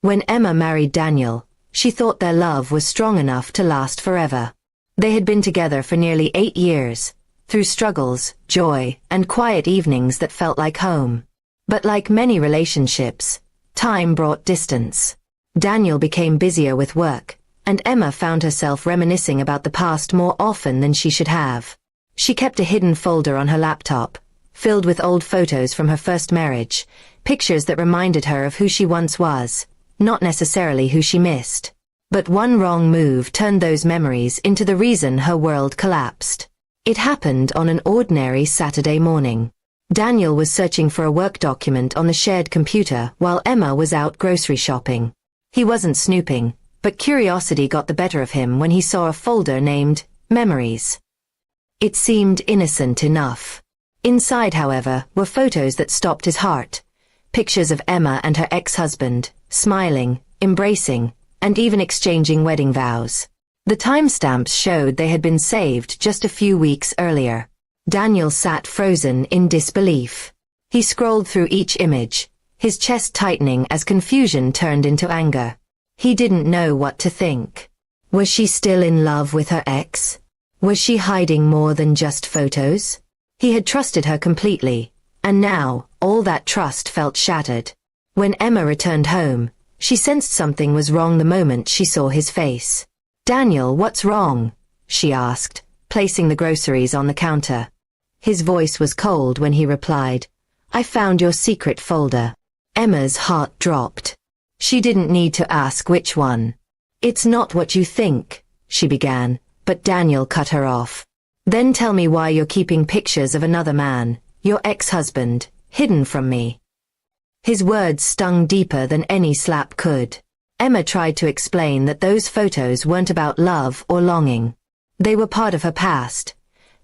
When Emma married Daniel, she thought their love was strong enough to last forever. They had been together for nearly 8 years, through struggles, joy, and quiet evenings that felt like home. But like many relationships, time brought distance. Daniel became busier with work, and Emma found herself reminiscing about the past more often than she should have. She kept a hidden folder on her laptop, filled with old photos from her first marriage, pictures that reminded her of who she once was, not necessarily who she missed. But one wrong move turned those memories into the reason her world collapsed. It happened on an ordinary Saturday morning. Daniel was searching for a work document on the shared computer while Emma was out grocery shopping. He wasn't snooping, but curiosity got the better of him when he saw a folder named Memories. It seemed innocent enough. Inside, however, were photos that stopped his heart. Pictures of Emma and her ex-husband, smiling, embracing, and even exchanging wedding vows. The timestamps showed they had been saved just a few weeks earlier. Daniel sat frozen in disbelief. He scrolled through each image, his chest tightening as confusion turned into anger. He didn't know what to think. Was she still in love with her ex? Was she hiding more than just photos? He had trusted her completely, and now, all that trust felt shattered. When Emma returned home, she sensed something was wrong the moment she saw his face. "Daniel, what's wrong?" she asked, placing the groceries on the counter. His voice was cold when he replied, "I found your secret folder." Emma's heart dropped. She didn't need to ask which one. "It's not what you think," she began, but Daniel cut her off. "Then tell me why you're keeping pictures of another man, your ex-husband, hidden from me." His words stung deeper than any slap could. Emma tried to explain that those photos weren't about love or longing. They were part of her past,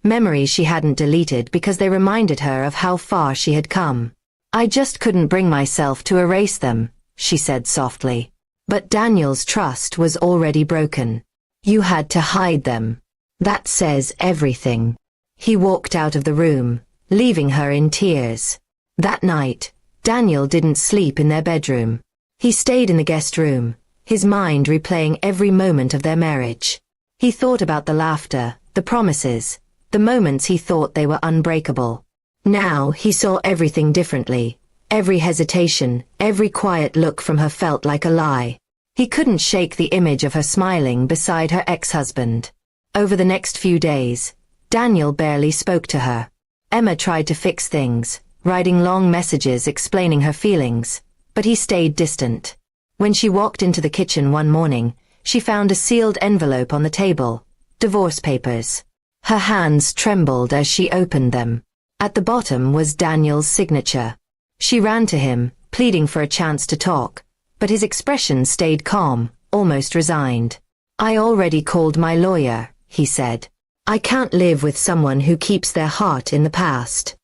memories she hadn't deleted because they reminded her of how far she had come. "I just couldn't bring myself to erase them," she said softly. But Daniel's trust was already broken. "You had to hide them. That says everything." He walked out of the room, leaving her in tears. That night, Daniel didn't sleep in their bedroom. He stayed in the guest room, his mind replaying every moment of their marriage. He thought about the laughter, the promises, the moments he thought they were unbreakable. Now he saw everything differently. Every hesitation, every quiet look from her felt like a lie. He couldn't shake the image of her smiling beside her ex-husband. Over the next few days, Daniel barely spoke to her. Emma tried to fix things, writing long messages explaining her feelings, but he stayed distant. When she walked into the kitchen one morning, she found a sealed envelope on the table, divorce papers. Her hands trembled as she opened them. At the bottom was Daniel's signature. She ran to him, pleading for a chance to talk, but his expression stayed calm, almost resigned. "I already called my lawyer," he said. "I can't live with someone who keeps their heart in the past."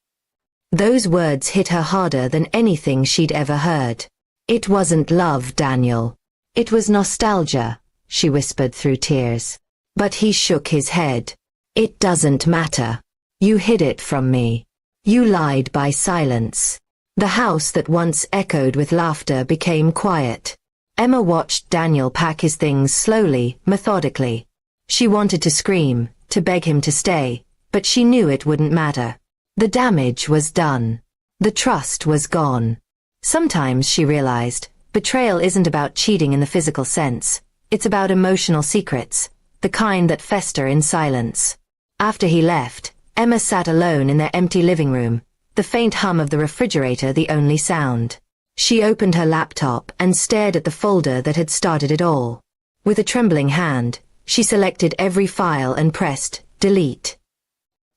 Those words hit her harder than anything she'd ever heard. "It wasn't love, Daniel. It was nostalgia," she whispered through tears. But he shook his head. "It doesn't matter. You hid it from me. You lied by silence." The house that once echoed with laughter became quiet. Emma watched Daniel pack his things slowly, methodically. She wanted to scream, to beg him to stay, but she knew it wouldn't matter. The damage was done. The trust was gone. Sometimes, she realized, betrayal isn't about cheating in the physical sense. It's about emotional secrets, the kind that fester in silence. After he left, Emma sat alone in their empty living room, the faint hum of the refrigerator the only sound. She opened her laptop and stared at the folder that had started it all. With a trembling hand, she selected every file and pressed delete.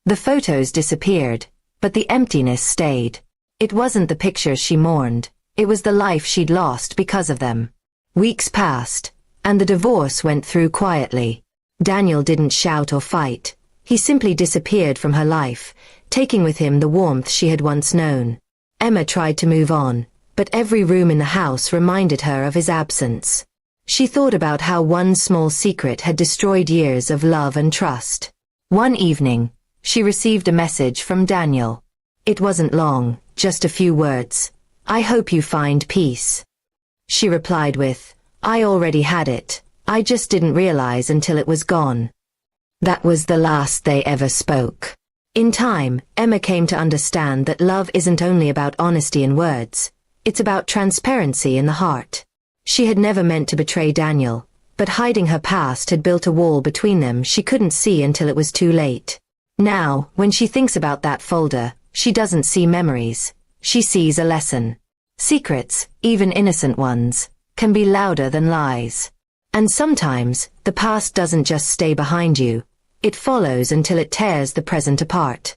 The photos disappeared, but the emptiness stayed. It wasn't the pictures she mourned, it was the life she'd lost because of them. Weeks passed, and the divorce went through quietly. Daniel didn't shout or fight. He simply disappeared from her life, taking with him the warmth she had once known. Emma tried to move on, but every room in the house reminded her of his absence. She thought about how one small secret had destroyed years of love and trust. One evening, she received a message from Daniel. It wasn't long, just a few words. "I hope you find peace." she replied with, "I already had it. I just didn't realize until it was gone." That was the last they ever spoke. In time, Emma came to understand that love isn't only about honesty in words, it's about transparency in the heart. She had never meant to betray Daniel, but hiding her past had built a wall between them she couldn't see until it was too late. Now, when she thinks about that folder, she doesn't see memories. She sees a lesson. Secrets, even innocent ones, can be louder than lies. And sometimes, the past doesn't just stay behind you. It follows until it tears the present apart.